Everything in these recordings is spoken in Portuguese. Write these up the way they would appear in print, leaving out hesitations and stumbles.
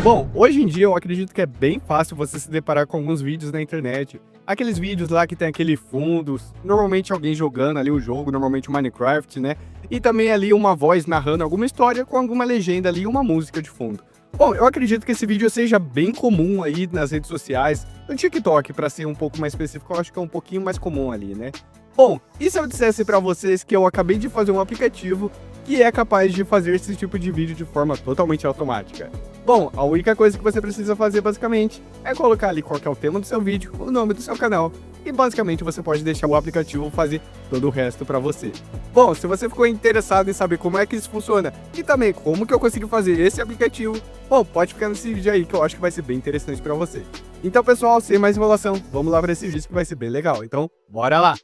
Bom, hoje em dia eu acredito que é bem fácil você se deparar com alguns vídeos na internet. Aqueles vídeos lá que tem aquele fundo, normalmente alguém jogando ali o jogo, normalmente o Minecraft, né? E também ali uma voz narrando alguma história com alguma legenda ali e uma música de fundo. Bom, eu acredito que esse vídeo seja bem comum aí nas redes sociais, no TikTok, para ser um pouco mais específico, eu acho que é um pouquinho mais comum ali, né? Bom, e se eu dissesse para vocês que eu acabei de fazer um aplicativo que é capaz de fazer esse tipo de vídeo de forma totalmente automática? Bom, a única coisa que você precisa fazer basicamente é colocar ali qual que é o tema do seu vídeo, o nome do seu canal, e basicamente você pode deixar o aplicativo fazer todo o resto para você. Bom, se você ficou interessado em saber como é que isso funciona e também como que eu consigo fazer esse aplicativo, bom, pode ficar nesse vídeo aí que eu acho que vai ser bem interessante para você. Então pessoal, sem mais enrolação, vamos lá para esse vídeo que vai ser bem legal, então bora lá!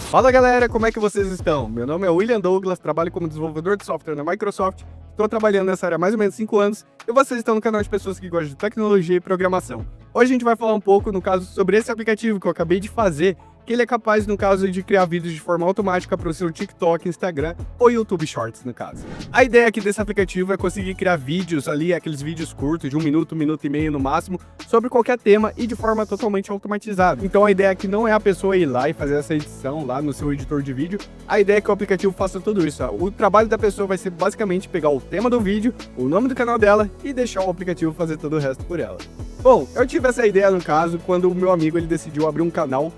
Fala galera, como é que vocês estão? Meu nome é William Douglas, trabalho como desenvolvedor de software na Microsoft, estou trabalhando nessa área há mais ou menos 5 anos e vocês estão no canal de pessoas que gostam de tecnologia e programação. Hoje a gente vai falar um pouco, no caso, sobre esse aplicativo que eu acabei de fazer, que ele é capaz, no caso, de criar vídeos de forma automática para o seu TikTok, Instagram ou YouTube Shorts, no caso. A ideia aqui desse aplicativo é conseguir criar vídeos ali, aqueles vídeos curtos de 1 minuto, 1 minuto e meio no máximo, sobre qualquer tema e de forma totalmente automatizada. Então a ideia aqui não é a pessoa ir lá e fazer essa edição lá no seu editor de vídeo, a ideia é que o aplicativo faça tudo isso. O trabalho da pessoa vai ser basicamente pegar o tema do vídeo, o nome do canal dela e deixar o aplicativo fazer todo o resto por ela. Bom, eu tive essa ideia no caso quando o meu amigo ele decidiu abrir um canal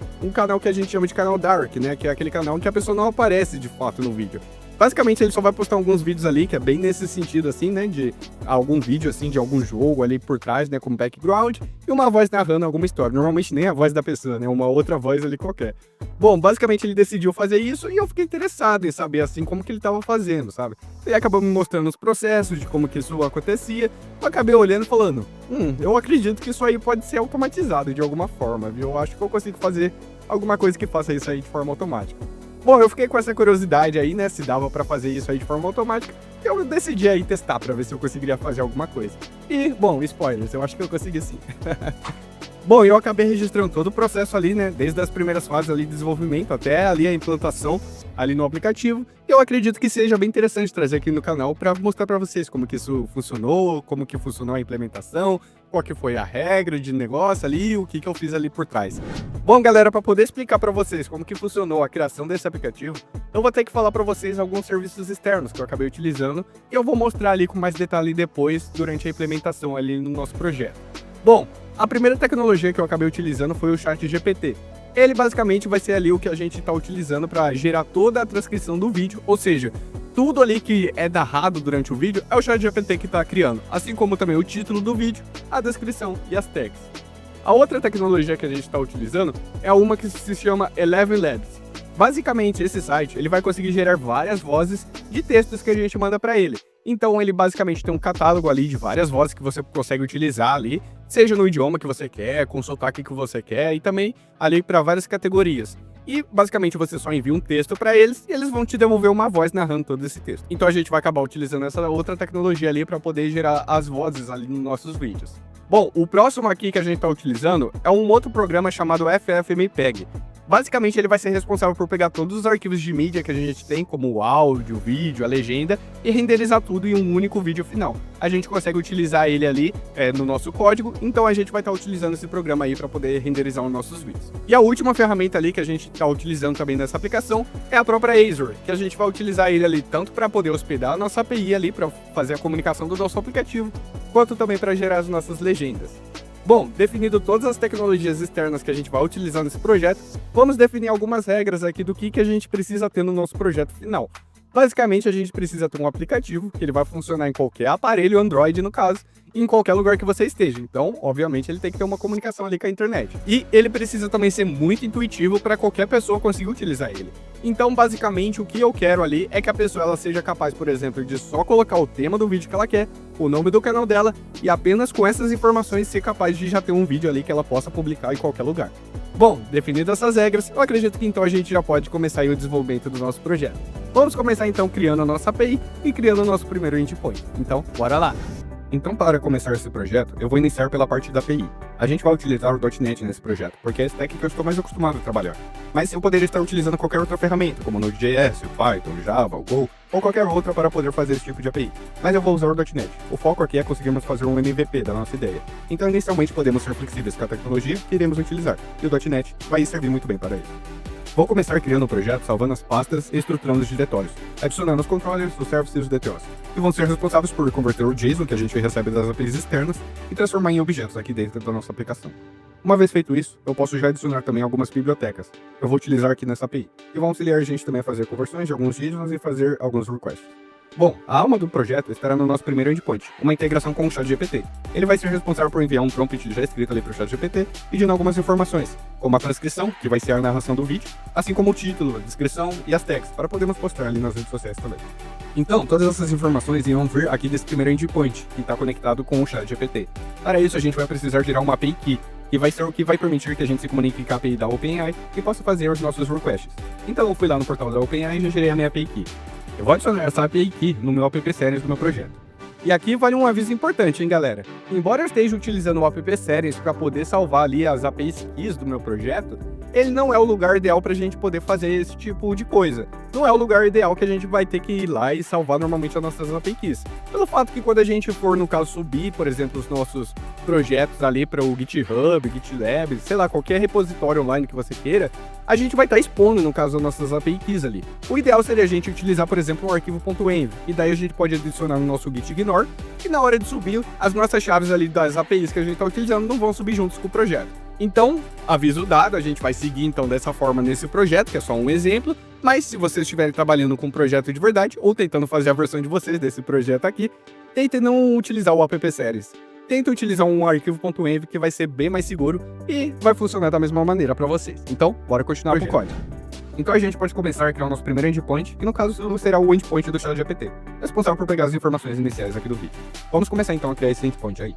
que a gente chama de canal Dark, né, que é aquele canal em que a pessoa não aparece de fato no vídeo. Basicamente ele só vai postar alguns vídeos ali, que é bem nesse sentido assim, né, de algum vídeo assim, de algum jogo ali por trás, né, como background, e uma voz narrando alguma história, normalmente nem a voz da pessoa, né, uma outra voz ali qualquer. Bom, basicamente ele decidiu fazer isso e eu fiquei interessado em saber assim como que ele estava fazendo, sabe? Ele acabou me mostrando os processos de como que isso acontecia, eu acabei olhando e falando, eu acredito que isso aí pode ser automatizado de alguma forma, viu? Eu acho que eu consigo fazer alguma coisa que faça isso aí de forma automática. Bom, eu fiquei com essa curiosidade aí, né, se dava pra fazer isso aí de forma automática, e eu decidi aí testar pra ver se eu conseguiria fazer alguma coisa. E, bom, spoilers, eu acho que eu consegui sim. Bom, eu acabei registrando todo o processo ali, né, desde as primeiras fases ali de desenvolvimento até ali a implantação ali no aplicativo. E eu acredito que seja bem interessante trazer aqui no canal para mostrar para vocês como que isso funcionou, como que funcionou a implementação, qual que foi a regra de negócio ali, o que que eu fiz ali por trás. Bom, galera, para poder explicar para vocês como que funcionou a criação desse aplicativo, eu vou ter que falar para vocês alguns serviços externos que eu acabei utilizando e eu vou mostrar ali com mais detalhe depois durante a implementação ali no nosso projeto. Bom, a primeira tecnologia que eu acabei utilizando foi o ChatGPT. Ele basicamente vai ser ali o que a gente está utilizando para gerar toda a transcrição do vídeo, ou seja, tudo ali que é narrado durante o vídeo é o ChatGPT que está criando, assim como também o título do vídeo, a descrição e as tags. A outra tecnologia que a gente está utilizando é uma que se chama Eleven Labs. Basicamente, esse site ele vai conseguir gerar várias vozes de textos que a gente manda para ele. Então ele basicamente tem um catálogo ali de várias vozes que você consegue utilizar ali, seja no idioma que você quer, com o sotaque que você quer e também ali para várias categorias. E basicamente você só envia um texto para eles e eles vão te devolver uma voz narrando todo esse texto. Então a gente vai acabar utilizando essa outra tecnologia ali para poder gerar as vozes ali nos nossos vídeos. Bom, o próximo aqui que a gente está utilizando é um outro programa chamado FFmpeg. Basicamente, ele vai ser responsável por pegar todos os arquivos de mídia que a gente tem, como o áudio, o vídeo, a legenda, e renderizar tudo em um único vídeo final. A gente consegue utilizar ele ali no nosso código, então a gente vai estar utilizando esse programa aí para poder renderizar os nossos vídeos. E a última ferramenta ali que a gente está utilizando também nessa aplicação é a própria Azure, que a gente vai utilizar ele ali tanto para poder hospedar a nossa API ali, para fazer a comunicação do nosso aplicativo, quanto também para gerar as nossas legendas. Bom, definido todas as tecnologias externas que a gente vai utilizar nesse projeto, vamos definir algumas regras aqui do que a gente precisa ter no nosso projeto final. Basicamente, a gente precisa ter um aplicativo que ele vai funcionar em qualquer aparelho Android, no caso, em qualquer lugar que você esteja. Então, obviamente, ele tem que ter uma comunicação ali com a internet. E ele precisa também ser muito intuitivo para qualquer pessoa conseguir utilizar ele. Então, basicamente, o que eu quero ali é que a pessoa ela seja capaz, por exemplo, de só colocar o tema do vídeo que ela quer, o nome do canal dela, e apenas com essas informações ser capaz de já ter um vídeo ali que ela possa publicar em qualquer lugar. Bom, definidas essas regras, eu acredito que então a gente já pode começar aí o desenvolvimento do nosso projeto. Vamos começar então criando a nossa API e criando o nosso primeiro endpoint. Então, bora lá! Então, para começar esse projeto, eu vou iniciar pela parte da API. A gente vai utilizar o .NET nesse projeto, porque é a stack que eu estou mais acostumado a trabalhar. Mas eu poderia estar utilizando qualquer outra ferramenta, como o Node.js, o Python, o Java, o Go, ou qualquer outra para poder fazer esse tipo de API. Mas eu vou usar o .NET. O foco aqui é conseguirmos fazer um MVP da nossa ideia. Então, inicialmente, podemos ser flexíveis com a tecnologia que iremos utilizar, e o .NET vai servir muito bem para isso. Vou começar criando o projeto salvando as pastas e estruturando os diretórios, adicionando os controllers, os services e os DTOs, que vão ser responsáveis por converter o JSON que a gente recebe das APIs externas e transformar em objetos aqui dentro da nossa aplicação. Uma vez feito isso, eu posso já adicionar também algumas bibliotecas que eu vou utilizar aqui nessa API, que vão auxiliar a gente também a fazer conversões de alguns JSONs e fazer alguns requests. Bom, a alma do projeto estará no nosso primeiro endpoint, uma integração com o ChatGPT. Ele vai ser responsável por enviar um prompt já escrito ali para o ChatGPT, pedindo algumas informações, como a transcrição, que vai ser a narração do vídeo, assim como o título, a descrição e as tags, para podermos postar ali nas redes sociais também. Então, todas essas informações irão vir aqui desse primeiro endpoint, que está conectado com o ChatGPT. Para isso, a gente vai precisar gerar uma API Key, que vai ser o que vai permitir que a gente se comunique com a API da OpenAI e possa fazer os nossos requests. Então, eu fui lá no portal da OpenAI e já gerei a minha API Key. Eu vou adicionar essa API Key no meu app series do meu projeto. E aqui vale um aviso importante, hein, galera? Embora eu esteja utilizando o app series para poder salvar ali as APIs Keys do meu projeto, ele não é o lugar ideal para a gente poder fazer esse tipo de coisa. Não é o lugar ideal que a gente vai ter que ir lá e salvar normalmente as nossas API Keys. Pelo fato que quando a gente for, no caso, subir, por exemplo, os nossos projetos ali para o GitHub, GitLab, sei lá, qualquer repositório online que você queira, a gente vai estar expondo, no caso, as nossas API Keys ali. O ideal seria a gente utilizar, por exemplo, um arquivo .env, e daí a gente pode adicionar no nosso git ignore, e na hora de subir, as nossas chaves ali das APIs que a gente está utilizando não vão subir juntos com o projeto. Então, aviso dado, a gente vai seguir então dessa forma nesse projeto, que é só um exemplo, mas se vocês estiverem trabalhando com um projeto de verdade, ou tentando fazer a versão de vocês desse projeto aqui, tentem não utilizar o app series. Tenta utilizar um arquivo .env que vai ser bem mais seguro e vai funcionar da mesma maneira para vocês. Então, bora continuar com o código. Então a gente pode começar a criar o nosso primeiro endpoint, que no caso será o endpoint do ChatGPT, responsável por pegar as informações iniciais aqui do vídeo. Vamos começar então a criar esse endpoint aí.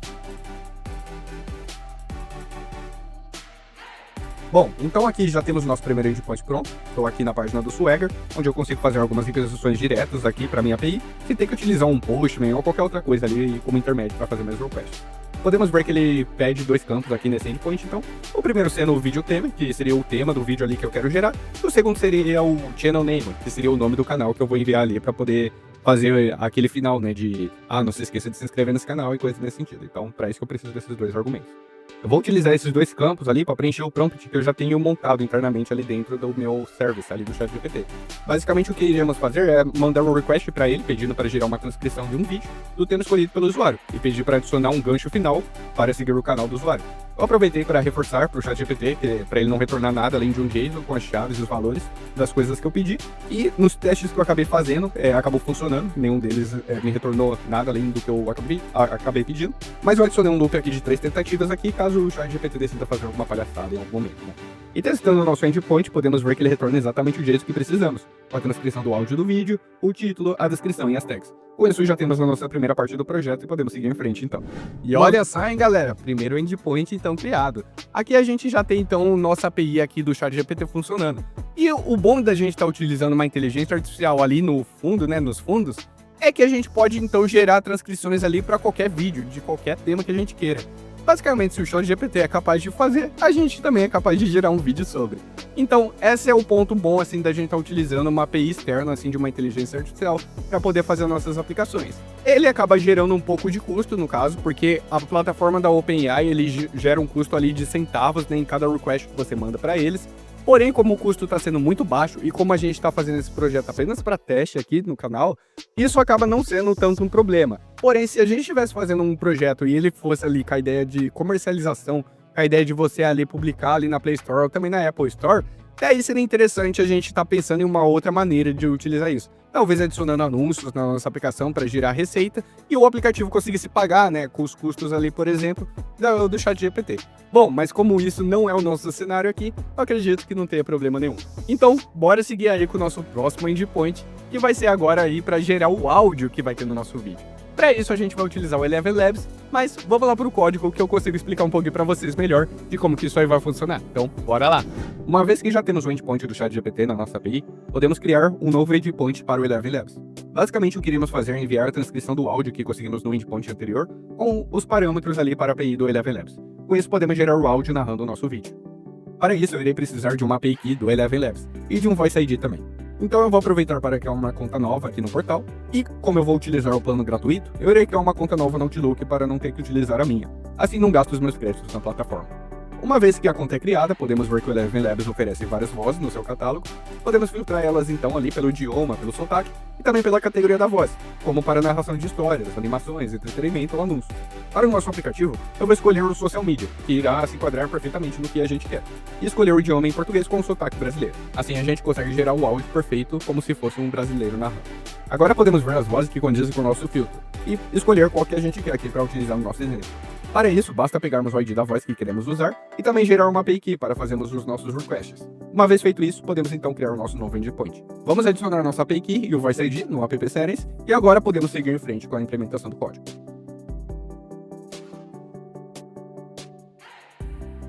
Bom, então aqui já temos o nosso primeiro endpoint pronto. Estou aqui na página do Swagger, onde eu consigo fazer algumas requisições diretas aqui para minha API, sem ter que utilizar um Postman ou qualquer outra coisa ali como intermédio para fazer meus requests. Podemos ver que ele pede dois campos aqui nesse endpoint, então. O primeiro sendo o vídeo tema, que seria o tema do vídeo ali que eu quero gerar. E o segundo seria o channel name, que seria o nome do canal que eu vou enviar ali para poder fazer aquele final, né, de não se esqueça de se inscrever nesse canal e coisas nesse sentido. Então, para isso que eu preciso desses dois argumentos. Eu vou utilizar esses dois campos ali para preencher o prompt que eu já tenho montado internamente ali dentro do meu service ali do ChatGPT. Basicamente o que iremos fazer é mandar um request para ele pedindo para gerar uma transcrição de um vídeo do tema escolhido pelo usuário e pedir para adicionar um gancho final para seguir o canal do usuário. Eu aproveitei para reforçar para o ChatGPT, para ele não retornar nada além de um JSON com as chaves e os valores das coisas que eu pedi. E nos testes que eu acabei fazendo, acabou funcionando. Nenhum deles me retornou nada além do que eu acabei pedindo. Mas eu adicionei um loop aqui de 3 tentativas aqui, caso o ChatGPT decida fazer alguma palhaçada em algum momento, né? E testando o nosso endpoint, podemos ver que ele retorna exatamente o JSON que precisamos, com a transcrição do áudio do vídeo, o título, a descrição e as tags. Com isso já temos a nossa primeira parte do projeto e podemos seguir em frente então. E olha só, hein, galera, primeiro endpoint então criado. Aqui a gente já tem então nossa API aqui do ChatGPT funcionando. E o bom da gente estar utilizando uma inteligência artificial ali no fundo, né, nos fundos, é que a gente pode então gerar transcrições ali para qualquer vídeo, de qualquer tema que a gente queira. Basicamente, se o ChatGPT é capaz de fazer, a gente também é capaz de gerar um vídeo sobre. Então, esse é o ponto bom, assim, da gente estar utilizando uma API externa, assim, de uma inteligência artificial para poder fazer nossas aplicações. Ele acaba gerando um pouco de custo, no caso, porque a plataforma da OpenAI, ele gera um custo ali de centavos, né, em cada request que você manda para eles. Porém, como o custo está sendo muito baixo e como a gente está fazendo esse projeto apenas para teste aqui no canal, isso acaba não sendo tanto um problema. Porém, se a gente estivesse fazendo um projeto e ele fosse ali com a ideia de comercialização, com a ideia de você ali publicar ali na Play Store ou também na Apple Store, daí seria interessante a gente estar pensando em uma outra maneira de utilizar isso. Talvez adicionando anúncios na nossa aplicação para gerar receita e o aplicativo conseguisse pagar, né, com os custos ali, por exemplo, do ChatGPT. Bom, mas como isso não é o nosso cenário aqui, eu acredito que não tenha problema nenhum. Então, bora seguir aí com o nosso próximo endpoint, que vai ser agora aí para gerar o áudio que vai ter no nosso vídeo. Para isso a gente vai utilizar o Eleven Labs, mas vamos lá para o código que eu consigo explicar um pouquinho para vocês melhor de como que isso aí vai funcionar. Então, bora lá! Uma vez que já temos o endpoint do ChatGPT na nossa API, podemos criar um novo endpoint para o Eleven Labs. Basicamente, o que iremos fazer é enviar a transcrição do áudio que conseguimos no endpoint anterior com os parâmetros ali para a API do Eleven Labs. Com isso, podemos gerar o áudio narrando o nosso vídeo. Para isso, eu irei precisar de uma API key do Eleven Labs e de um Voice ID também. Então eu vou aproveitar para criar uma conta nova aqui no portal, e como eu vou utilizar o plano gratuito, eu irei criar uma conta nova no Outlook para não ter que utilizar a minha, assim não gasto os meus créditos na plataforma. Uma vez que a conta é criada, podemos ver que o Eleven Labs oferece várias vozes no seu catálogo, podemos filtrar elas então ali pelo idioma, pelo sotaque, e também pela categoria da voz, como para narração de histórias, animações, entretenimento ou anúncios. Para o nosso aplicativo, eu vou escolher o Social Media, que irá se enquadrar perfeitamente no que a gente quer, e escolher o idioma em português com o sotaque brasileiro. Assim a gente consegue gerar o áudio perfeito como se fosse um brasileiro narrando. Agora podemos ver as vozes que condizem com o nosso filtro, e escolher qual que a gente quer aqui para utilizar no nosso exemplo. Para isso, basta pegarmos o ID da voz que queremos usar e também gerar uma API key para fazermos os nossos requests. Uma vez feito isso, podemos então criar o nosso novo endpoint. Vamos adicionar nossa API key e o Voice ID no app settings e agora podemos seguir em frente com a implementação do código.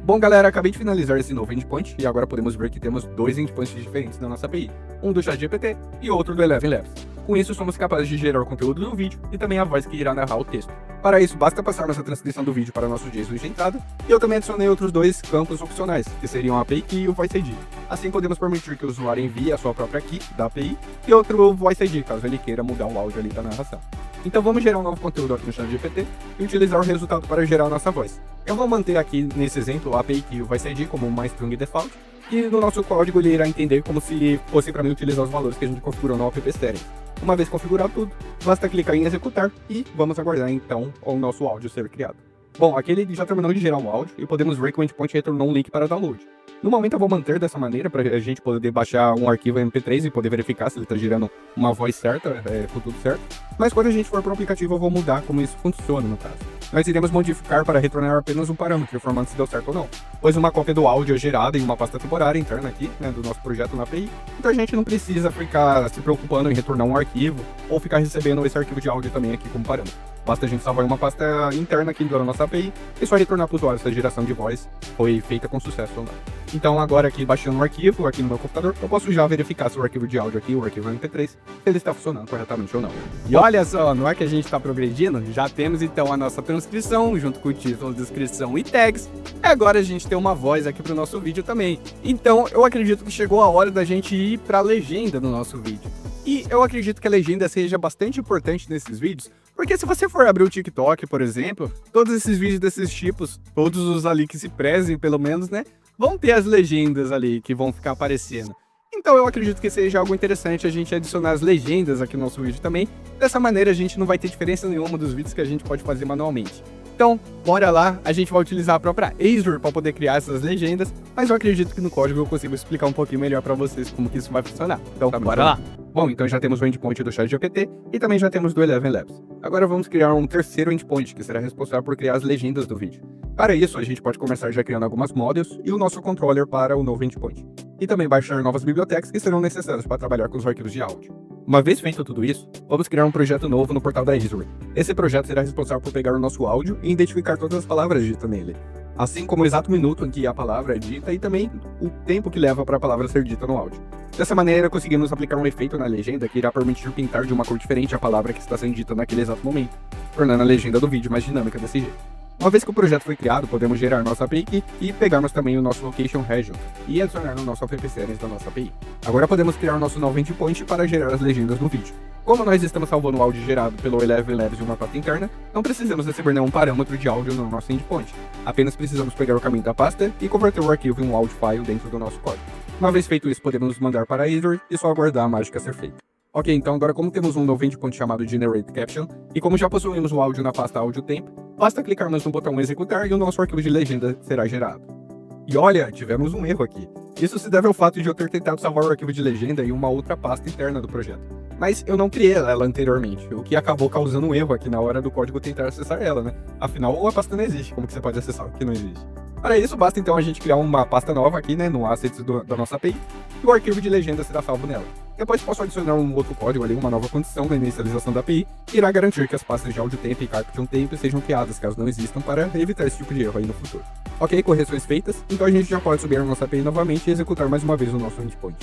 Bom galera, acabei de finalizar esse novo endpoint e agora podemos ver que temos dois endpoints diferentes na nossa API, um do ChatGPT e outro do Eleven Labs. Com isso, somos capazes de gerar o conteúdo do vídeo e também a voz que irá narrar o texto. Para isso, basta passarmos a transcrição do vídeo para nosso JSON de entrada, e eu também adicionei outros dois campos opcionais, que seriam a API Key e o Voice ID. Assim, podemos permitir que o usuário envie a sua própria key da API e outro Voice ID, caso ele queira mudar o áudio ali da narração. Então vamos gerar um novo conteúdo aqui no ChatGPT e utilizar o resultado para gerar a nossa voz. Eu vou manter aqui, nesse exemplo, a API Key e o Voice ID como uma string default, e no nosso código ele irá entender como se fosse para mim utilizar os valores que a gente configurou no app settings. Uma vez configurado tudo, basta clicar em executar e vamos aguardar então o nosso áudio ser criado. Bom, aqui ele já terminou de gerar o áudio e podemos ver que o endpoint retornou um link para download. No momento eu vou manter dessa maneira para a gente poder baixar um arquivo MP3 e poder verificar se ele está gerando uma voz certa, com tudo certo. Mas quando a gente for para o aplicativo eu vou mudar como isso funciona no caso. Nós iremos modificar para retornar apenas um parâmetro, informando se deu certo ou não. Pois uma cópia do áudio é gerada em uma pasta temporária interna aqui, do nosso projeto na API. Então a gente não precisa ficar se preocupando em retornar um arquivo ou ficar recebendo esse arquivo de áudio também aqui como parâmetro. Basta a gente salvar em uma pasta interna aqui da nossa API e só retornar para o usuário se a geração de voz foi feita com sucesso ou não. Então agora aqui baixando um arquivo aqui no meu computador, eu posso já verificar se o arquivo de áudio aqui, o arquivo MP3, se ele está funcionando corretamente ou não. E olha só, não é que a gente está progredindo? Já temos então a nossa transcrição junto com o título, descrição e tags. E agora a gente tem uma voz aqui para o nosso vídeo também. Então eu acredito que chegou a hora da gente ir para a legenda do nosso vídeo. E eu acredito que a legenda seja bastante importante nesses vídeos, porque se você for abrir o TikTok, por exemplo, todos esses vídeos desses tipos, todos os ali que se prezem pelo menos, vão ter as legendas ali que vão ficar aparecendo. Então eu acredito que seja algo interessante a gente adicionar as legendas aqui no nosso vídeo também. Dessa maneira a gente não vai ter diferença nenhuma dos vídeos que a gente pode fazer manualmente. Então, bora lá, a gente vai utilizar a própria Azure para poder criar essas legendas, mas eu acredito que no código eu consigo explicar um pouquinho melhor para vocês como que isso vai funcionar. Então, bora lá! Bom, então já temos o endpoint do ChatGPT e também já temos do Eleven Labs. Agora vamos criar um terceiro endpoint que será responsável por criar as legendas do vídeo. Para isso, a gente pode começar já criando algumas modules e o nosso controller para o novo endpoint. E também baixar novas bibliotecas que serão necessárias para trabalhar com os arquivos de áudio. Uma vez feito tudo isso, vamos criar um projeto novo no portal da Azure. Esse projeto será responsável por pegar o nosso áudio e identificar todas as palavras ditas nele, assim como o exato minuto em que a palavra é dita e também o tempo que leva para a palavra ser dita no áudio. Dessa maneira, conseguimos aplicar um efeito na legenda que irá permitir pintar de uma cor diferente a palavra que está sendo dita naquele exato momento, tornando a legenda do vídeo mais dinâmica desse jeito. Uma vez que o projeto foi criado, podemos gerar nossa API e pegarmos também o nosso Location Region e adicionar no nosso app settings da nossa API. Agora podemos criar o nosso novo endpoint para gerar as legendas no vídeo. Como nós estamos salvando o áudio gerado pelo Eleven Labs de uma pasta interna, não precisamos receber nenhum parâmetro de áudio no nosso endpoint. Apenas precisamos pegar o caminho da pasta e converter o arquivo em um audio file dentro do nosso código. Uma vez feito isso, podemos nos mandar para a Azure e só aguardar a mágica ser feita. Ok, então agora como temos um novo endpoint chamado Generate Caption, e como já possuímos o áudio na pasta Audio Temp, basta clicarmos no botão executar e o nosso arquivo de legenda será gerado. E olha, tivemos um erro aqui. Isso se deve ao fato de eu ter tentado salvar o arquivo de legenda em uma outra pasta interna do projeto. Mas eu não criei ela anteriormente, o que acabou causando um erro aqui na hora do código tentar acessar ela, Afinal, a pasta não existe, como que você pode acessar o que não existe? Para isso, basta então a gente criar uma pasta nova aqui, no assets da nossa API, e o arquivo de legenda será salvo nela. Depois posso adicionar um outro código ali, uma nova condição na inicialização da API, que irá garantir que as pastas de AudioTemp e CaptionTemp sejam criadas caso não existam para evitar esse tipo de erro aí no futuro. Ok, correções feitas, então a gente já pode subir a nossa API novamente e executar mais uma vez o nosso endpoint.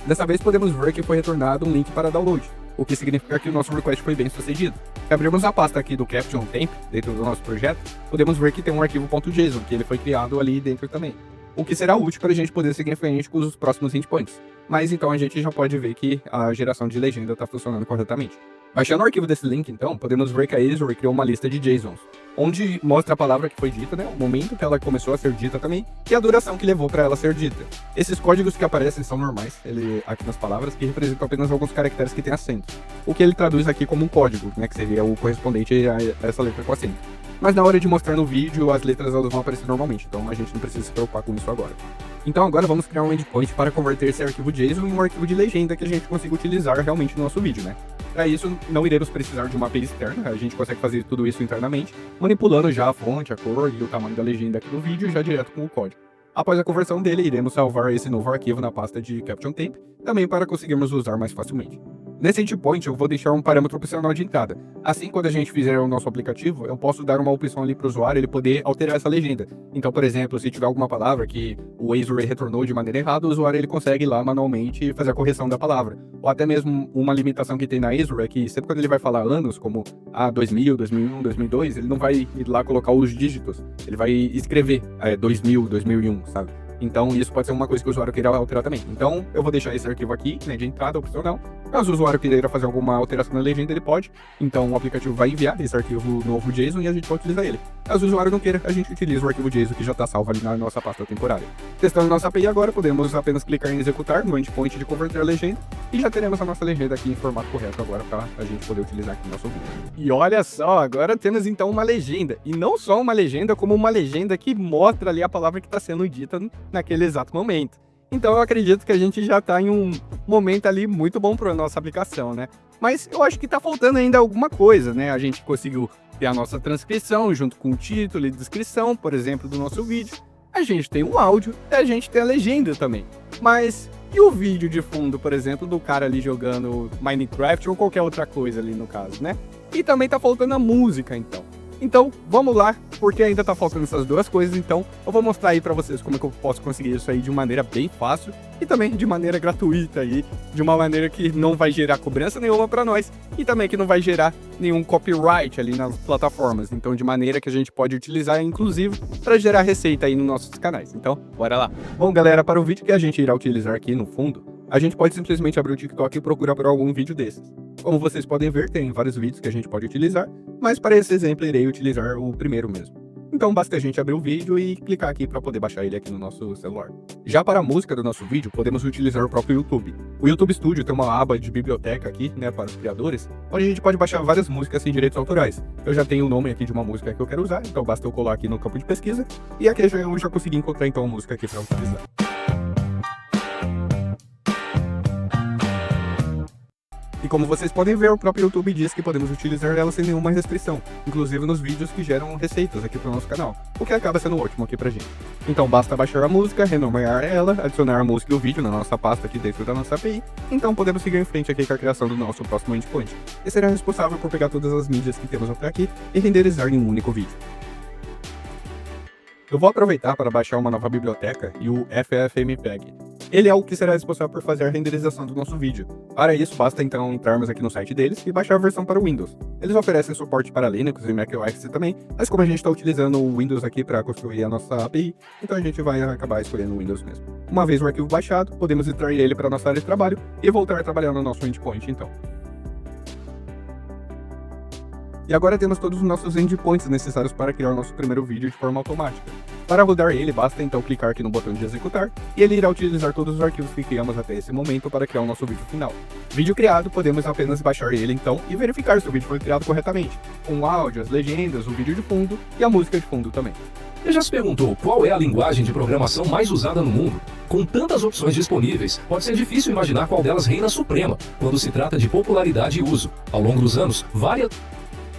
Dessa vez podemos ver que foi retornado um link para download, o que significa que o nosso request foi bem sucedido. Se abrirmos a pasta aqui do CaptionTemp, dentro do nosso projeto, podemos ver que tem um arquivo .json, que ele foi criado ali dentro também, o que será útil para a gente poder seguir em frente com os próximos endpoints. Mas então a gente já pode ver que a geração de legenda está funcionando corretamente. Baixando o arquivo desse link, então, podemos ver que a Azure criou uma lista de JSONs, onde mostra a palavra que foi dita, né, o momento que ela começou a ser dita também, e a duração que levou para ela ser dita. Esses códigos que aparecem são normais, aqui nas palavras, que representam apenas alguns caracteres que têm acento, o que ele traduz aqui como um código, né, que seria o correspondente a essa letra com acento. Mas na hora de mostrar no vídeo, as letras elas vão aparecer normalmente, então a gente não precisa se preocupar com isso agora. Então agora vamos criar um endpoint para converter esse arquivo JSON em um arquivo de legenda que a gente consiga utilizar realmente no nosso vídeo, né? Para isso, não iremos precisar de uma API externa, a gente consegue fazer tudo isso internamente, manipulando já a fonte, a cor e o tamanho da legenda aqui no vídeo já direto com o código. Após a conversão dele, iremos salvar esse novo arquivo na pasta de CaptionTemp, também para conseguirmos usar mais facilmente. Nesse endpoint eu vou deixar um parâmetro opcional de entrada. Assim, quando a gente fizer o nosso aplicativo, eu posso dar uma opção ali para o usuário ele poder alterar essa legenda. Então, por exemplo, se tiver alguma palavra que o Azure retornou de maneira errada, o usuário ele consegue ir lá manualmente fazer a correção da palavra. Ou até mesmo uma limitação que tem na Azure é que sempre quando ele vai falar anos, como 2000, 2001, 2002, ele não vai ir lá colocar os dígitos. Ele vai escrever 2000, 2001, sabe? Então isso pode ser uma coisa que o usuário queira alterar também. Então eu vou deixar esse arquivo aqui, né, de entrada opcional. Caso o usuário queira fazer alguma alteração na legenda, ele pode. Então o aplicativo vai enviar esse arquivo novo JSON e a gente pode utilizar ele. Caso o usuário não queira, a gente utiliza o arquivo JSON que já está salvo ali na nossa pasta temporária. Testando nossa API agora, podemos apenas clicar em executar no endpoint de converter a legenda e já teremos a nossa legenda aqui em formato correto agora para a gente poder utilizar aqui no nosso vídeo. E olha só, agora temos então uma legenda. E não só uma legenda, como uma legenda que mostra ali a palavra que está sendo dita naquele exato momento. Então eu acredito que a gente já está em um momento ali muito bom para a nossa aplicação, né? Mas eu acho que está faltando ainda alguma coisa, né? A gente conseguiu ter a nossa transcrição junto com o título e descrição, por exemplo, do nosso vídeo. A gente tem um áudio e a gente tem a legenda também. Mas e o vídeo de fundo, por exemplo, do cara ali jogando Minecraft ou qualquer outra coisa ali no caso, né? E também tá faltando a música, então. Então, vamos lá, porque ainda tá faltando essas duas coisas, então eu vou mostrar aí pra vocês como é que eu posso conseguir isso aí de maneira bem fácil e também de maneira gratuita aí, de uma maneira que não vai gerar cobrança nenhuma pra nós e também que não vai gerar nenhum copyright ali nas plataformas, então de maneira que a gente pode utilizar, inclusive, para gerar receita aí nos nossos canais. Então, bora lá! Bom, galera, para o vídeo que a gente irá utilizar aqui no fundo, a gente pode simplesmente abrir o TikTok e procurar por algum vídeo desses. Como vocês podem ver, tem vários vídeos que a gente pode utilizar, mas para esse exemplo irei utilizar o primeiro mesmo. Então basta a gente abrir o vídeo e clicar aqui para poder baixar ele aqui no nosso celular. Já para a música do nosso vídeo, podemos utilizar o próprio YouTube. O YouTube Studio tem uma aba de biblioteca aqui, né, para os criadores, onde a gente pode baixar várias músicas sem direitos autorais. Eu já tenho o nome aqui de uma música que eu quero usar, então basta eu colar aqui no campo de pesquisa, e aqui eu já consegui encontrar então a música aqui para utilizar. E como vocês podem ver, o próprio YouTube diz que podemos utilizar ela sem nenhuma restrição, inclusive nos vídeos que geram receitas aqui para o nosso canal, o que acaba sendo ótimo aqui pra gente. Então basta baixar a música, renomear ela, adicionar a música e o vídeo na nossa pasta aqui dentro da nossa API, então podemos seguir em frente aqui com a criação do nosso próximo endpoint, que será responsável por pegar todas as mídias que temos até aqui e renderizar em um único vídeo. Eu vou aproveitar para baixar uma nova biblioteca e o FFmpeg. Ele é o que será responsável por fazer a renderização do nosso vídeo. Para isso, basta então entrarmos aqui no site deles e baixar a versão para o Windows. Eles oferecem suporte para Linux e macOS também, mas como a gente está utilizando o Windows aqui para construir a nossa API, então a gente vai acabar escolhendo o Windows mesmo. Uma vez o arquivo baixado, podemos extrair ele para a nossa área de trabalho e voltar a trabalhar no nosso endpoint então. E agora temos todos os nossos endpoints necessários para criar o nosso primeiro vídeo de forma automática. Para rodar ele, basta então clicar aqui no botão de executar, e ele irá utilizar todos os arquivos que criamos até esse momento para criar o nosso vídeo final. Vídeo criado, podemos apenas baixar ele então e verificar se o vídeo foi criado corretamente, com o áudio, as legendas, o vídeo de fundo e a música de fundo também. Você já se perguntou qual é a linguagem de programação mais usada no mundo? Com tantas opções disponíveis, pode ser difícil imaginar qual delas reina suprema quando se trata de popularidade e uso. Ao longo dos anos, várias...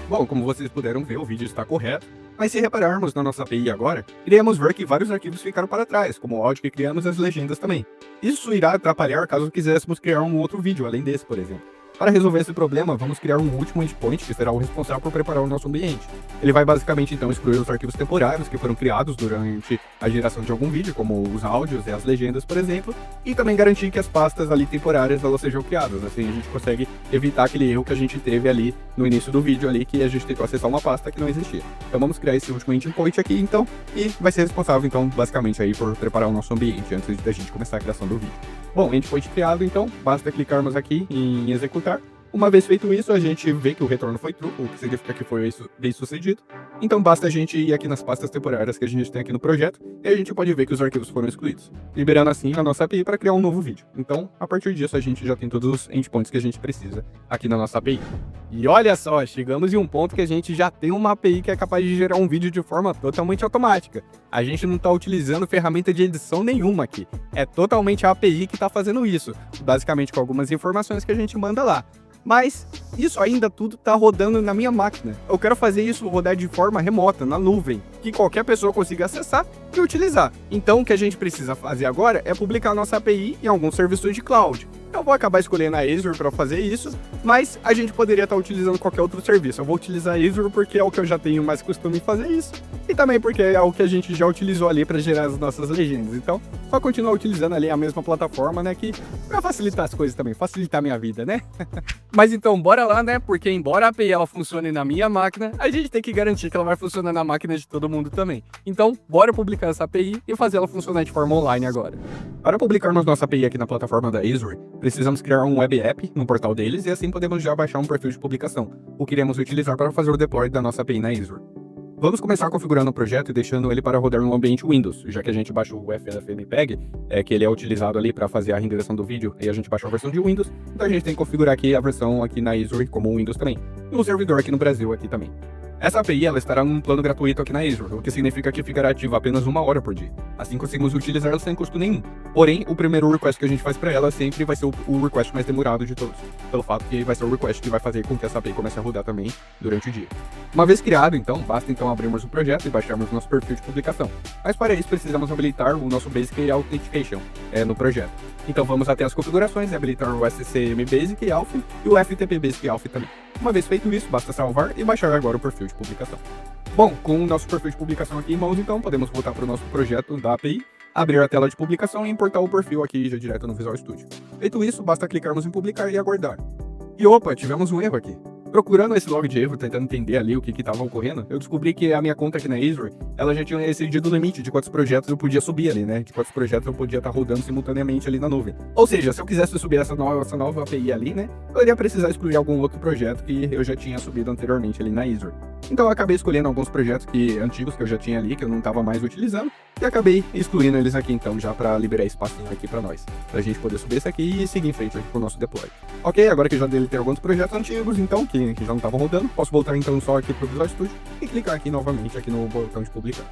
Bom, como vocês puderam ver, o vídeo está correto, Mas se repararmos na nossa API agora, iremos ver que vários arquivos ficaram para trás, como o áudio que criamos e as legendas também. Isso irá atrapalhar caso quiséssemos criar um outro vídeo, além desse, por exemplo. Para resolver esse problema, vamos criar um último endpoint que será o responsável por preparar o nosso ambiente. Ele vai basicamente então excluir os arquivos temporários que foram criados durante a geração de algum vídeo, como os áudios e as legendas, por exemplo, e também garantir que as pastas ali temporárias elas sejam criadas. Assim a gente consegue evitar aquele erro que a gente teve ali no início do vídeo ali, que a gente tentou acessar uma pasta que não existia. Então vamos criar esse último endpoint aqui então, e vai ser responsável então basicamente aí por preparar o nosso ambiente antes da gente começar a criação do vídeo. Bom, endpoint criado então, basta clicarmos aqui em executar. Uma vez feito isso, a gente vê que o retorno foi true, o que significa que foi bem sucedido. Então basta a gente ir aqui nas pastas temporárias que a gente tem aqui no projeto, e a gente pode ver que os arquivos foram excluídos, liberando assim a nossa API para criar um novo vídeo. Então, a partir disso, a gente já tem todos os endpoints que a gente precisa aqui na nossa API. E olha só, chegamos em um ponto que a gente já tem uma API que é capaz de gerar um vídeo de forma totalmente automática. A gente não está utilizando ferramenta de edição nenhuma aqui. É totalmente a API que está fazendo isso, basicamente com algumas informações que a gente manda lá. Mas isso ainda tudo está rodando na minha máquina. Eu quero fazer isso rodar de forma remota, na nuvem, que qualquer pessoa consiga acessar e utilizar. Então o que a gente precisa fazer agora é publicar nossa API em algum serviço de cloud. Eu vou acabar escolhendo a Azure para fazer isso, mas a gente poderia estar utilizando qualquer outro serviço. Eu vou utilizar a Azure porque é o que eu já tenho mais costume em fazer isso, e também porque é o que a gente já utilizou ali para gerar as nossas legendas. Então, só continuar utilizando ali a mesma plataforma, né, que para facilitar as coisas também, facilitar a minha vida, né? Mas então, bora lá, né? Porque embora a API ela funcione na minha máquina, a gente tem que garantir que ela vai funcionar na máquina de todo mundo também. Então, bora publicar essa API e fazer ela funcionar de forma online agora. Para publicarmos nossa API aqui na plataforma da Azure, precisamos criar um web app no portal deles e assim podemos já baixar um perfil de publicação, o que iremos utilizar para fazer o deploy da nossa API na Azure. Vamos começar configurando o projeto e deixando ele para rodar no ambiente Windows, já que a gente baixou o FFmpeg, que ele é utilizado ali para fazer a renderização do vídeo, e a gente baixou a versão de Windows, então a gente tem que configurar aqui a versão aqui na Azure como Windows também, e um servidor aqui no Brasil aqui também. Essa API ela estará num plano gratuito aqui na Azure, o que significa que ficará ativa apenas 1 hora por dia. Assim conseguimos utilizá-la sem custo nenhum. Porém, o primeiro request que a gente faz para ela sempre vai ser o request mais demorado de todos, pelo fato que vai ser o request que vai fazer com que essa API comece a rodar também durante o dia. Uma vez criado, então, basta então abrirmos o projeto e baixarmos nosso perfil de publicação. Mas para isso precisamos habilitar o nosso Basic Authentication no projeto. Então vamos até as configurações e habilitar o SCM Basic Auth e o FTP Basic Auth também. Uma vez feito isso, basta salvar e baixar agora o perfil de publicação. Bom, com o nosso perfil de publicação aqui em mãos, então, podemos voltar para o nosso projeto da API, abrir a tela de publicação e importar o perfil aqui já direto no Visual Studio. Feito isso, basta clicarmos em publicar e aguardar. E opa, tivemos um erro aqui. Procurando esse log de erro, tentando entender ali o que estava ocorrendo, eu descobri que a minha conta aqui na Azure, ela já tinha excedido o limite de quantos projetos eu podia subir ali, né? De quantos projetos eu podia estar rodando simultaneamente ali na nuvem. Ou seja, se eu quisesse subir essa nova API ali, né? Eu iria precisar excluir algum outro projeto que eu já tinha subido anteriormente ali na Azure. Então eu acabei escolhendo alguns projetos antigos que eu já tinha ali, que eu não estava mais utilizando, e acabei excluindo eles aqui então, já para liberar espacinho aqui para nós, pra gente poder subir esse aqui e seguir em frente aqui com o nosso deploy. Ok, agora que já deletei alguns projetos antigos, então, que já não estavam rodando, posso voltar então só aqui pro Visual Studio e clicar aqui novamente aqui no botão de publicar.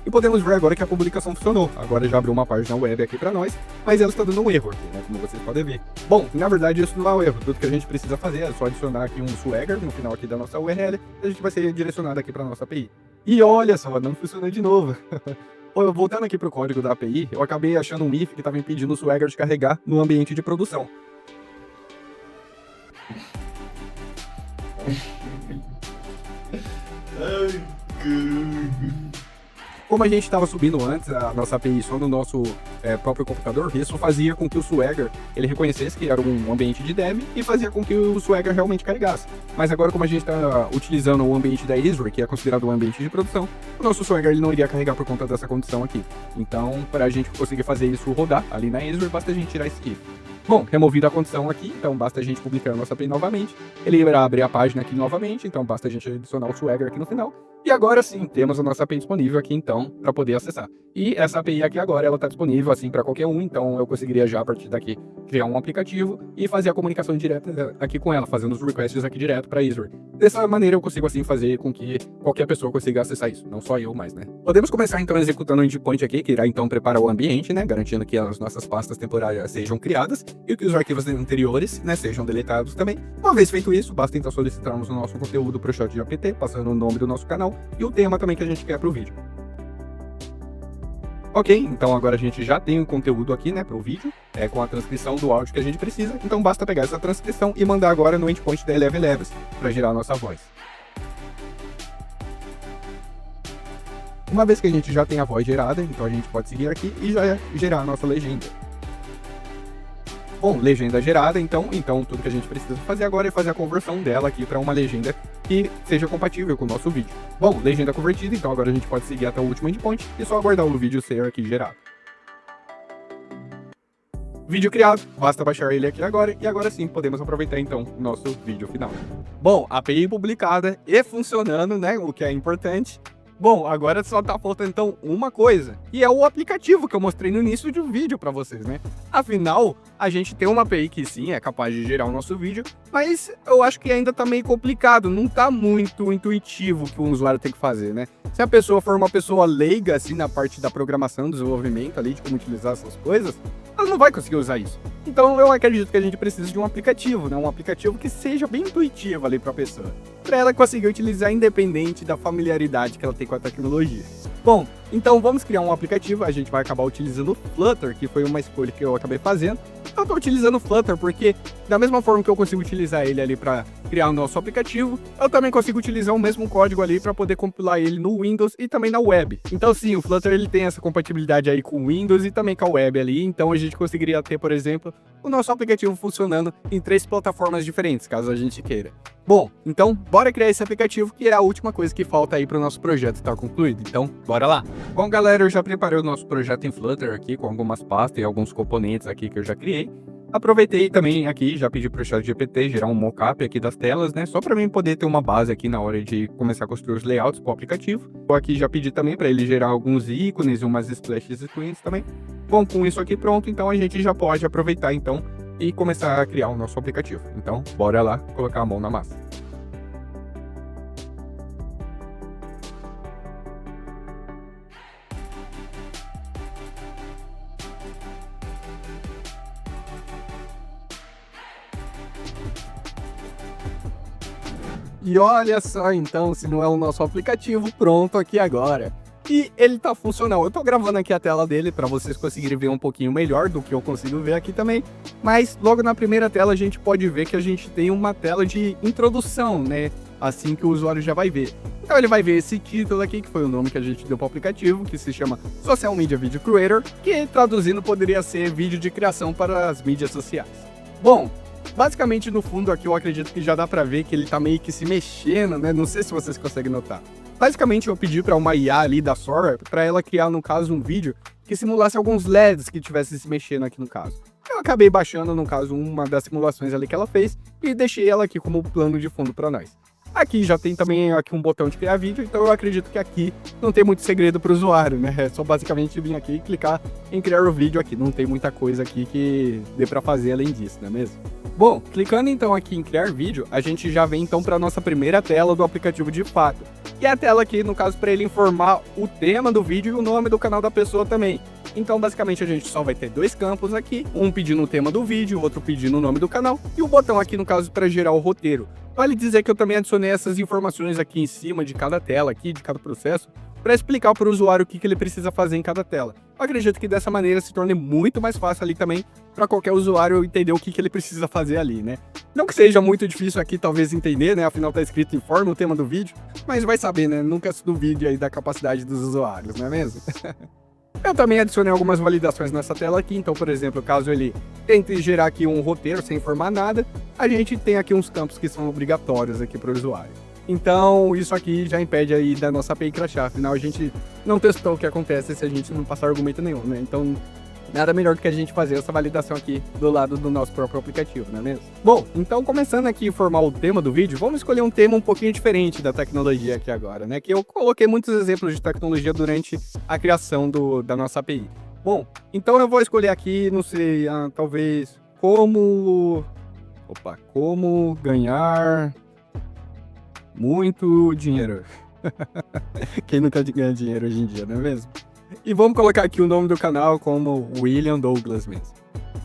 E podemos ver agora que a publicação funcionou. Agora já abriu uma página web aqui para nós, mas ela está dando um erro aqui, né, como vocês podem ver. Bom, na verdade isso não é um erro, tudo que a gente precisa fazer é só adicionar aqui um Swagger no final aqui da nossa URL e a gente vai ser direcionado aqui para nossa API. E olha só, não funcionou de novo. Voltando aqui para o código da API, eu acabei achando um if que estava impedindo o Swagger de carregar no ambiente de produção. Ai, caramba. Como a gente estava subindo antes a nossa API só no nosso próprio computador, isso fazia com que o Swagger ele reconhecesse que era um ambiente de dev e fazia com que o Swagger realmente carregasse. Mas agora, como a gente está utilizando o ambiente da Azure, que é considerado um ambiente de produção, o nosso Swagger ele não iria carregar por conta dessa condição aqui. Então, para a gente conseguir fazer isso rodar ali na Azure, basta a gente tirar esse if. Bom, removida a condição aqui, então basta a gente publicar a nossa API novamente. Ele irá abrir a página aqui novamente, então basta a gente adicionar o Swagger aqui no final. E agora sim, temos a nossa API disponível aqui então, para poder acessar. E essa API aqui agora, ela está disponível assim para qualquer um, então eu conseguiria já a partir daqui criar um aplicativo e fazer a comunicação direta aqui com ela, fazendo os requests aqui direto para a Azure. Dessa maneira eu consigo assim fazer com que qualquer pessoa consiga acessar isso, não só eu mais, né? Podemos começar então executando o endpoint aqui, que irá então preparar o ambiente, né, garantindo que as nossas pastas temporárias sejam criadas e que os arquivos anteriores, né, sejam deletados também. Uma vez feito isso, basta então solicitarmos o nosso conteúdo para o chat GPT, passando o nome do nosso canal descrição e o tema também que a gente quer para o vídeo. Ok, então agora a gente já tem o conteúdo aqui, né, para o vídeo, com a transcrição do áudio que a gente precisa, então basta pegar essa transcrição e mandar agora no endpoint da Eleve Labs para gerar a nossa voz. Uma vez que a gente já tem a voz gerada, então a gente pode seguir aqui e já gerar a nossa legenda. Bom, legenda gerada, então tudo que a gente precisa fazer agora é fazer a conversão dela aqui para uma legenda que seja compatível com o nosso vídeo. Bom, legenda convertida, então agora a gente pode seguir até o último endpoint e só aguardar o vídeo ser aqui gerado. Vídeo criado, basta baixar ele aqui agora e agora sim podemos aproveitar então o nosso vídeo final. Bom, API publicada e funcionando, né, o que é importante. Bom, agora só tá faltando então uma coisa, e é o aplicativo que eu mostrei no início do vídeo para vocês, né? Afinal, a gente tem uma API que sim, é capaz de gerar o nosso vídeo, mas eu acho que ainda tá meio complicado, não tá muito intuitivo o que o usuário tem que fazer, né? Se a pessoa for uma pessoa leiga, assim, na parte da programação, desenvolvimento ali, de como utilizar essas coisas, ela não vai conseguir usar isso. Então eu acredito que a gente precisa de um aplicativo, né? Um aplicativo que seja bem intuitivo ali para a pessoa, para ela conseguir utilizar independente da familiaridade que ela tem com a tecnologia. Bom, então vamos criar um aplicativo, a gente vai acabar utilizando o Flutter, que foi uma escolha que eu acabei fazendo. Eu estou utilizando o Flutter porque, da mesma forma que eu consigo utilizar ele ali para criar o nosso aplicativo, eu também consigo utilizar o mesmo código ali para poder compilar ele no Windows e também na web. Então sim, o Flutter ele tem essa compatibilidade aí com o Windows e também com a web ali, então a gente conseguiria ter, por exemplo, o nosso aplicativo funcionando em 3 plataformas diferentes, caso a gente queira. Bom, então bora criar esse aplicativo, que é a última coisa que falta aí para o nosso projeto estar concluído, então bora lá. Bom galera, eu já preparei o nosso projeto em Flutter aqui com algumas pastas e alguns componentes aqui que eu já criei. Aproveitei também aqui, já pedi para o ChatGPT gerar um mockup aqui das telas, né? Só para mim poder ter uma base aqui na hora de começar a construir os layouts para o aplicativo. Eu aqui já pedi também para ele gerar alguns ícones e umas splash screens também. Bom, com isso aqui pronto, então a gente já pode aproveitar então e começar a criar o nosso aplicativo. Então, bora lá colocar a mão na massa. E olha só então, se não é o nosso aplicativo pronto aqui agora. E ele tá funcionando. Eu tô gravando aqui a tela dele para vocês conseguirem ver um pouquinho melhor do que eu consigo ver aqui também. Mas logo na primeira tela a gente pode ver que a gente tem uma tela de introdução, né? Assim que o usuário já vai ver. Então ele vai ver esse título aqui, que foi o nome que a gente deu para o aplicativo, que se chama Social Media Video Creator, que traduzindo poderia ser vídeo de criação para as mídias sociais. Bom, basicamente no fundo aqui eu acredito que já dá para ver que ele tá meio que se mexendo, né? Não sei se vocês conseguem notar. Basicamente eu pedi para uma IA ali da Sora, para ela criar no caso um vídeo que simulasse alguns LEDs que estivessem se mexendo aqui no caso. Eu acabei baixando no caso uma das simulações ali que ela fez e deixei ela aqui como plano de fundo para nós. Aqui já tem também aqui um botão de criar vídeo, então eu acredito que aqui não tem muito segredo para o usuário, né? É só basicamente vir aqui e clicar em criar o vídeo aqui. Não tem muita coisa aqui que dê para fazer além disso, não é mesmo? Bom, clicando então aqui em criar vídeo, a gente já vem então para a nossa primeira tela do aplicativo de fato. Que é a tela aqui, no caso, para ele informar o tema do vídeo e o nome do canal da pessoa também. Então, basicamente, a gente só vai ter dois campos aqui, um pedindo o tema do vídeo, o outro pedindo o nome do canal, e o botão aqui, no caso, para gerar o roteiro. Vale dizer que eu também adicionei essas informações aqui em cima de cada tela, aqui, de cada processo, para explicar para o usuário o que ele precisa fazer em cada tela. Eu acredito que dessa maneira se torne muito mais fácil ali também para qualquer usuário entender o que ele precisa fazer ali, né? Não que seja muito difícil aqui talvez entender, né? Afinal tá escrito informe o tema do vídeo, mas vai saber, né? Nunca se duvide aí da capacidade dos usuários, não é mesmo? Eu também adicionei algumas validações nessa tela aqui, então, por exemplo, caso ele tente gerar aqui um roteiro sem informar nada, a gente tem aqui uns campos que são obrigatórios aqui para o usuário. Então, isso aqui já impede aí da nossa API crashar, afinal a gente não testou o que acontece se a gente não passar argumento nenhum, né? Então, nada melhor do que a gente fazer essa validação aqui do lado do nosso próprio aplicativo, não é mesmo? Bom, então começando aqui a informar o tema do vídeo, vamos escolher um tema um pouquinho diferente da tecnologia aqui agora, né? Que eu coloquei muitos exemplos de tecnologia durante a criação da nossa API. Bom, então eu vou escolher aqui, não sei, talvez como ganhar muito dinheiro. Quem nunca ganha dinheiro hoje em dia, não é mesmo? E vamos colocar aqui o nome do canal como William Douglas mesmo.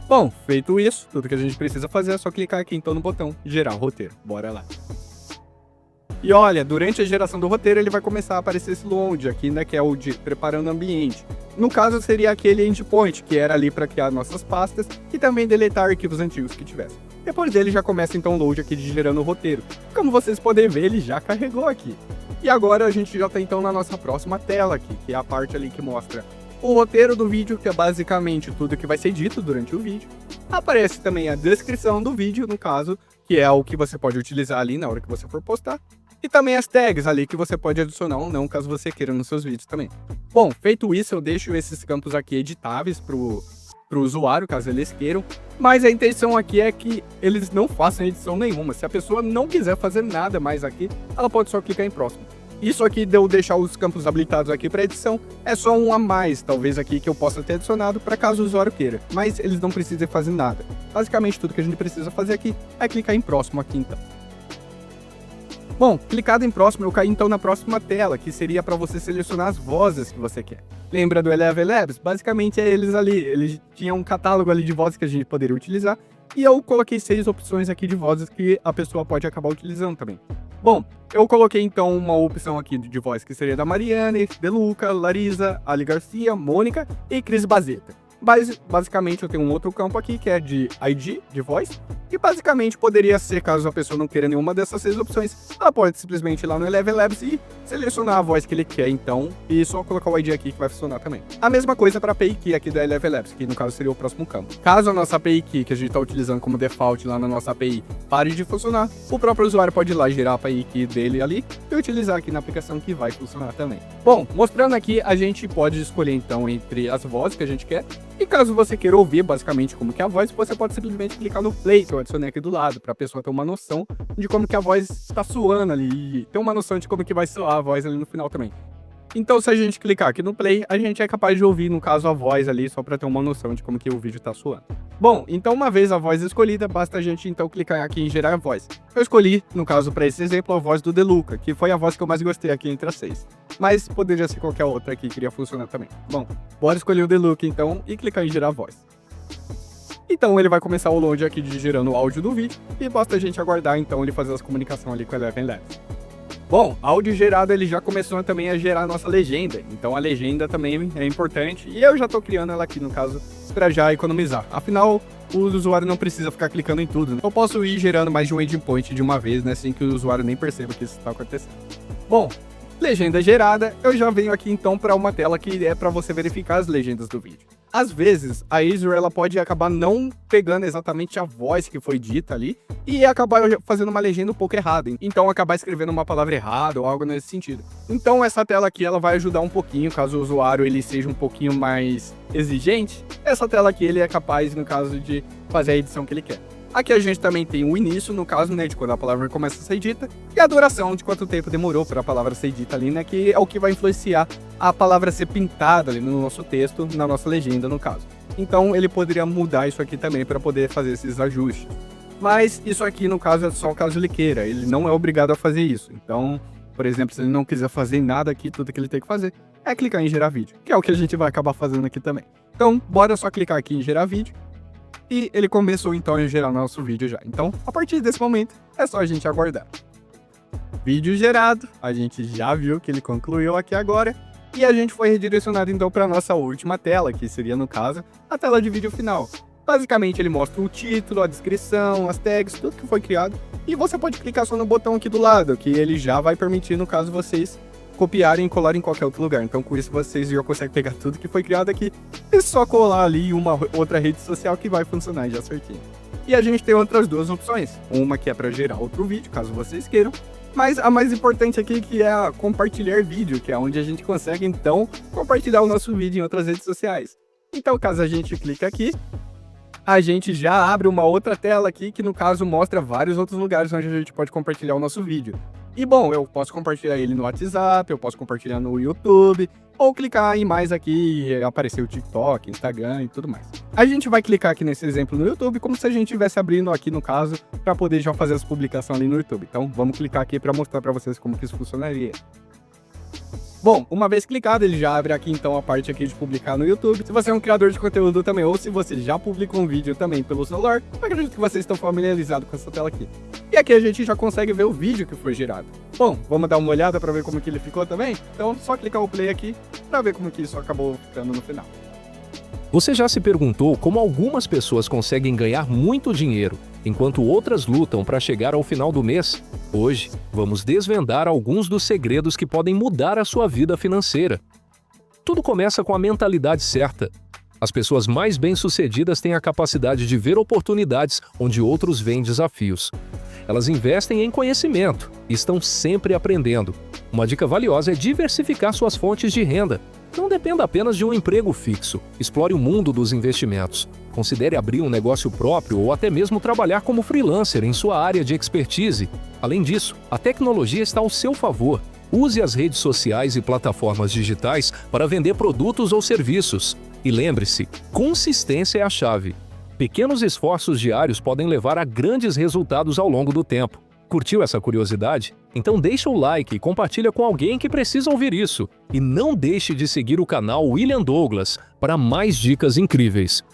Bom, feito isso, tudo que a gente precisa fazer é só clicar aqui então no botão gerar roteiro. Bora lá. E olha, durante a geração do roteiro ele vai começar a aparecer esse load aqui, né, que é o de preparando o ambiente. No caso seria aquele endpoint, que era ali para criar nossas pastas e também deletar arquivos antigos que tivessem. Depois dele já começa então o load aqui de gerando o roteiro. Como vocês podem ver, ele já carregou aqui. E agora a gente já está então na nossa próxima tela aqui, que é a parte ali que mostra o roteiro do vídeo, que é basicamente tudo que vai ser dito durante o vídeo. Aparece também a descrição do vídeo, no caso, que é o que você pode utilizar ali na hora que você for postar. E também as tags ali que você pode adicionar ou não, caso você queira nos seus vídeos também. Bom, feito isso, eu deixo esses campos aqui editáveis pro usuário, caso eles queiram. Mas a intenção aqui é que eles não façam edição nenhuma. Se a pessoa não quiser fazer nada mais aqui, ela pode só clicar em próximo. Isso aqui de eu deixar os campos habilitados aqui para edição é só um a mais, talvez aqui que eu possa ter adicionado para caso o usuário queira. Mas eles não precisam fazer nada. Basicamente tudo que a gente precisa fazer aqui é clicar em próximo aqui então. Bom, clicado em próximo, eu caí então na próxima tela, que seria para você selecionar as vozes que você quer. Lembra do Eleven Labs? Basicamente é eles ali, eles tinham um catálogo ali de vozes que a gente poderia utilizar, e eu coloquei 6 opções aqui de vozes que a pessoa pode acabar utilizando também. Bom, eu coloquei então uma opção aqui de voz que seria da Mariane, Deluca, Larisa, Ali Garcia, Mônica e Cris Bazeta. Basicamente eu tenho um outro campo aqui que é de ID, de voz, e basicamente poderia ser, caso a pessoa não queira nenhuma dessas 6 opções, ela pode simplesmente ir lá no Eleven Labs e selecionar a voz que ele quer então, e só colocar o ID aqui que vai funcionar também. A mesma coisa para a API Key aqui da Eleven Labs, que no caso seria o próximo campo. Caso a nossa API Key, que a gente está utilizando como default lá na nossa API, pare de funcionar, o próprio usuário pode ir lá girar a API Key dele ali e utilizar aqui na aplicação que vai funcionar também. Bom, mostrando aqui, a gente pode escolher então entre as vozes que a gente quer, e caso você queira ouvir basicamente como que é a voz, você pode simplesmente clicar no play, que eu adicionei aqui do lado, para a pessoa ter uma noção de como que a voz está soando ali, e ter uma noção de como que vai soar a voz ali no final também. Então se a gente clicar aqui no play, a gente é capaz de ouvir, no caso, a voz ali, só para ter uma noção de como que o vídeo está soando. Bom, então uma vez a voz escolhida, basta a gente então clicar aqui em gerar a voz. Eu escolhi, no caso para esse exemplo, a voz do Deluca, que foi a voz que eu mais gostei aqui entre as 6. Mas poderia ser qualquer outra aqui que iria funcionar também. Bom, bora escolher o Deluca então e clicar em gerar voz. Então ele vai começar o load aqui de gerando o áudio do vídeo e basta a gente aguardar então ele fazer as comunicações ali com o Eleven Labs. Bom, áudio gerado ele já começou também a gerar a nossa legenda, então a legenda também é importante e eu já tô criando ela aqui no caso para já economizar. Afinal, o usuário não precisa ficar clicando em tudo, né? Eu posso ir gerando mais de um endpoint de uma vez, né, sem que o usuário nem perceba que isso está acontecendo. Bom, legenda gerada, eu já venho aqui então para uma tela que é para você verificar as legendas do vídeo. Às vezes, a Azure ela pode acabar não pegando exatamente a voz que foi dita ali e acabar fazendo uma legenda um pouco errada. Então, acabar escrevendo uma palavra errada ou algo nesse sentido. Então, essa tela aqui ela vai ajudar um pouquinho, caso o usuário ele seja um pouquinho mais exigente. Essa tela aqui ele é capaz, no caso, de fazer a edição que ele quer. Aqui a gente também tem o início, no caso, né, de quando a palavra começa a ser dita, e a duração de quanto tempo demorou para a palavra ser dita ali, né, que é o que vai influenciar a palavra ser pintada ali no nosso texto, na nossa legenda, no caso. Então ele poderia mudar isso aqui também para poder fazer esses ajustes. Mas isso aqui, no caso, é só caso ele queira, ele não é obrigado a fazer isso. Então, por exemplo, se ele não quiser fazer nada aqui, tudo que ele tem que fazer é clicar em gerar vídeo, que é o que a gente vai acabar fazendo aqui também. Então, bora só clicar aqui em gerar vídeo. E ele começou então a gerar nosso vídeo já. Então, a partir desse momento, é só a gente aguardar. Vídeo gerado, a gente já viu que ele concluiu aqui agora. E a gente foi redirecionado então para a nossa última tela, que seria no caso, a tela de vídeo final. Basicamente ele mostra o título, a descrição, as tags, tudo que foi criado. E você pode clicar só no botão aqui do lado, que ele já vai permitir, no caso, vocês copiarem e colarem em qualquer outro lugar. Então com isso vocês já conseguem pegar tudo que foi criado aqui e só colar ali em uma outra rede social que vai funcionar já certinho. E a gente tem outras duas opções, uma que é para gerar outro vídeo, caso vocês queiram, mas a mais importante aqui que é a compartilhar vídeo, que é onde a gente consegue então compartilhar o nosso vídeo em outras redes sociais. Então caso a gente clique aqui, a gente já abre uma outra tela aqui que no caso mostra vários outros lugares onde a gente pode compartilhar o nosso vídeo. E bom, eu posso compartilhar ele no WhatsApp, eu posso compartilhar no YouTube, ou clicar em mais aqui e aparecer o TikTok, Instagram e tudo mais. A gente vai clicar aqui nesse exemplo no YouTube como se a gente estivesse abrindo aqui no caso, para poder já fazer as publicações ali no YouTube. Então vamos clicar aqui para mostrar para vocês como que isso funcionaria. Bom, uma vez clicado, ele já abre aqui então a parte aqui de publicar no YouTube. Se você é um criador de conteúdo também, ou se você já publicou um vídeo também pelo celular, eu acredito que vocês estão familiarizados com essa tela aqui. E aqui a gente já consegue ver o vídeo que foi gerado. Bom, vamos dar uma olhada para ver como que ele ficou também? Então só clicar o play aqui para ver como que isso acabou ficando no final. Você já se perguntou como algumas pessoas conseguem ganhar muito dinheiro, enquanto outras lutam para chegar ao final do mês? Hoje, vamos desvendar alguns dos segredos que podem mudar a sua vida financeira. Tudo começa com a mentalidade certa. As pessoas mais bem-sucedidas têm a capacidade de ver oportunidades onde outros veem desafios. Elas investem em conhecimento e estão sempre aprendendo. Uma dica valiosa é diversificar suas fontes de renda. Não dependa apenas de um emprego fixo. Explore o mundo dos investimentos. Considere abrir um negócio próprio ou até mesmo trabalhar como freelancer em sua área de expertise. Além disso, a tecnologia está ao seu favor. Use as redes sociais e plataformas digitais para vender produtos ou serviços. E lembre-se, consistência é a chave. Pequenos esforços diários podem levar a grandes resultados ao longo do tempo. Curtiu essa curiosidade? Então deixa o like e compartilha com alguém que precisa ouvir isso. E não deixe de seguir o canal William Douglas para mais dicas incríveis.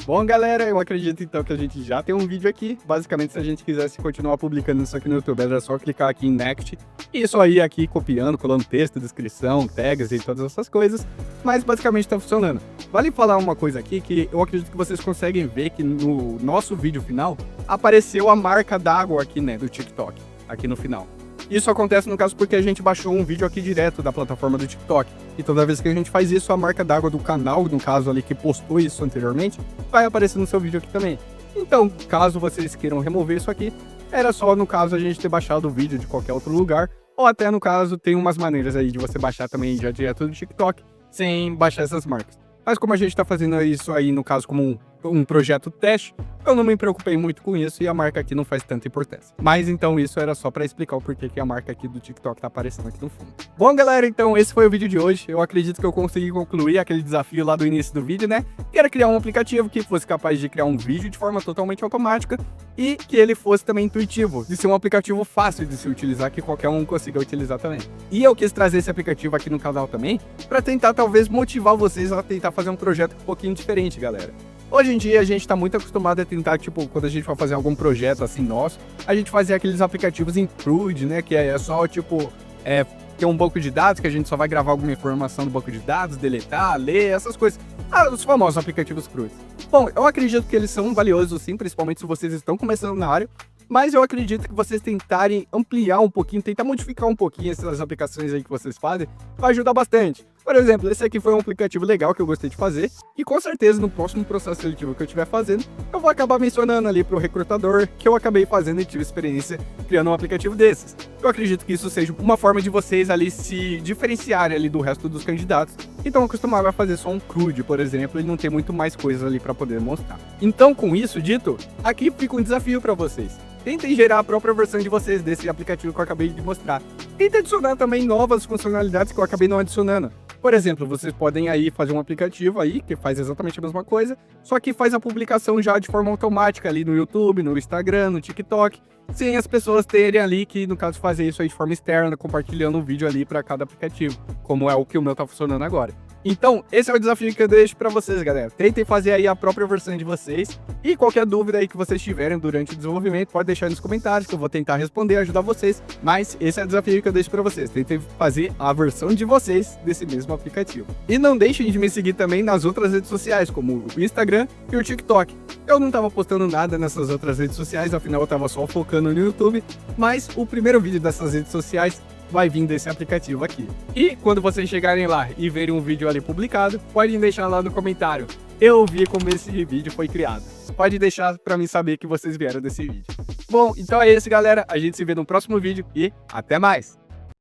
Bom, galera, eu acredito então que a gente já tem um vídeo aqui. Basicamente, se a gente quisesse continuar publicando isso aqui no YouTube, era só clicar aqui em Next e isso aí aqui copiando, colando texto, descrição, tags e todas essas coisas. Mas basicamente está funcionando. Vale falar uma coisa aqui que eu acredito que vocês conseguem ver que no nosso vídeo final apareceu a marca d'água aqui, né, do TikTok, aqui no final. Isso acontece no caso porque a gente baixou um vídeo aqui direto da plataforma do TikTok. E toda vez que a gente faz isso, a marca d'água do canal, no caso ali que postou isso anteriormente, vai aparecer no seu vídeo aqui também. Então, caso vocês queiram remover isso aqui, era só no caso a gente ter baixado o vídeo de qualquer outro lugar, ou até no caso tem umas maneiras aí de você baixar também já direto do TikTok, sem baixar essas marcas. Mas como a gente está fazendo isso aí, no caso, como um projeto teste, eu não me preocupei muito com isso e a marca aqui não faz tanta importância. Mas então isso era só para explicar o porquê que a marca aqui do TikTok tá aparecendo aqui no fundo. Bom, galera, então esse foi o vídeo de hoje. Eu acredito que eu consegui concluir aquele desafio lá do início do vídeo, né? Que era criar um aplicativo que fosse capaz de criar um vídeo de forma totalmente automática e que ele fosse também intuitivo, de ser um aplicativo fácil de se utilizar, que qualquer um consiga utilizar também. E eu quis trazer esse aplicativo aqui no canal também, para tentar talvez motivar vocês a tentar fazer um projeto um pouquinho diferente, galera. Hoje em dia a gente tá muito acostumado a tentar, tipo, quando a gente for fazer algum projeto assim nosso, a gente fazer aqueles aplicativos em CRUD, né, que é só, tipo, ter um banco de dados, que a gente só vai gravar alguma informação do banco de dados, deletar, ler, essas coisas. Ah, os famosos aplicativos CRUD. Bom, eu acredito que eles são valiosos sim, principalmente se vocês estão começando na área, mas eu acredito que vocês tentarem ampliar um pouquinho, tentar modificar um pouquinho essas aplicações aí que vocês fazem, vai ajudar bastante. Por exemplo, esse aqui foi um aplicativo legal que eu gostei de fazer, e com certeza no próximo processo seletivo que eu estiver fazendo, eu vou acabar mencionando ali pro recrutador que eu acabei fazendo e tive experiência criando um aplicativo desses. Eu acredito que isso seja uma forma de vocês ali se diferenciarem ali do resto dos candidatos, que estão acostumados a fazer só um CRUD, por exemplo, e não ter muito mais coisas ali para poder mostrar. Então, com isso dito, aqui fica um desafio para vocês. Tentem gerar a própria versão de vocês desse aplicativo que eu acabei de mostrar. Tentem adicionar também novas funcionalidades que eu acabei não adicionando. Por exemplo, vocês podem aí fazer um aplicativo aí que faz exatamente a mesma coisa, só que faz a publicação já de forma automática ali no YouTube, no Instagram, no TikTok, sem as pessoas terem ali que, no caso, fazer isso aí de forma externa, compartilhando um vídeo ali para cada aplicativo, como é o que o meu tá funcionando agora. Então, esse é o desafio que eu deixo para vocês, galera. Tentem fazer aí a própria versão de vocês e qualquer dúvida aí que vocês tiverem durante o desenvolvimento, pode deixar nos comentários que eu vou tentar responder e ajudar vocês. Mas esse é o desafio que eu deixo para vocês. Tentem fazer a versão de vocês desse mesmo aplicativo. E não deixem de me seguir também nas outras redes sociais, como o Instagram e o TikTok. Eu não tava postando nada nessas outras redes sociais, afinal eu tava só focando no YouTube, mas o primeiro vídeo dessas redes sociais vai vir desse aplicativo aqui. E quando vocês chegarem lá e verem um vídeo ali publicado, podem deixar lá no comentário: eu vi como esse vídeo foi criado. Pode deixar para mim saber que vocês vieram desse vídeo. Bom, então é isso, galera. A gente se vê no próximo vídeo e até mais!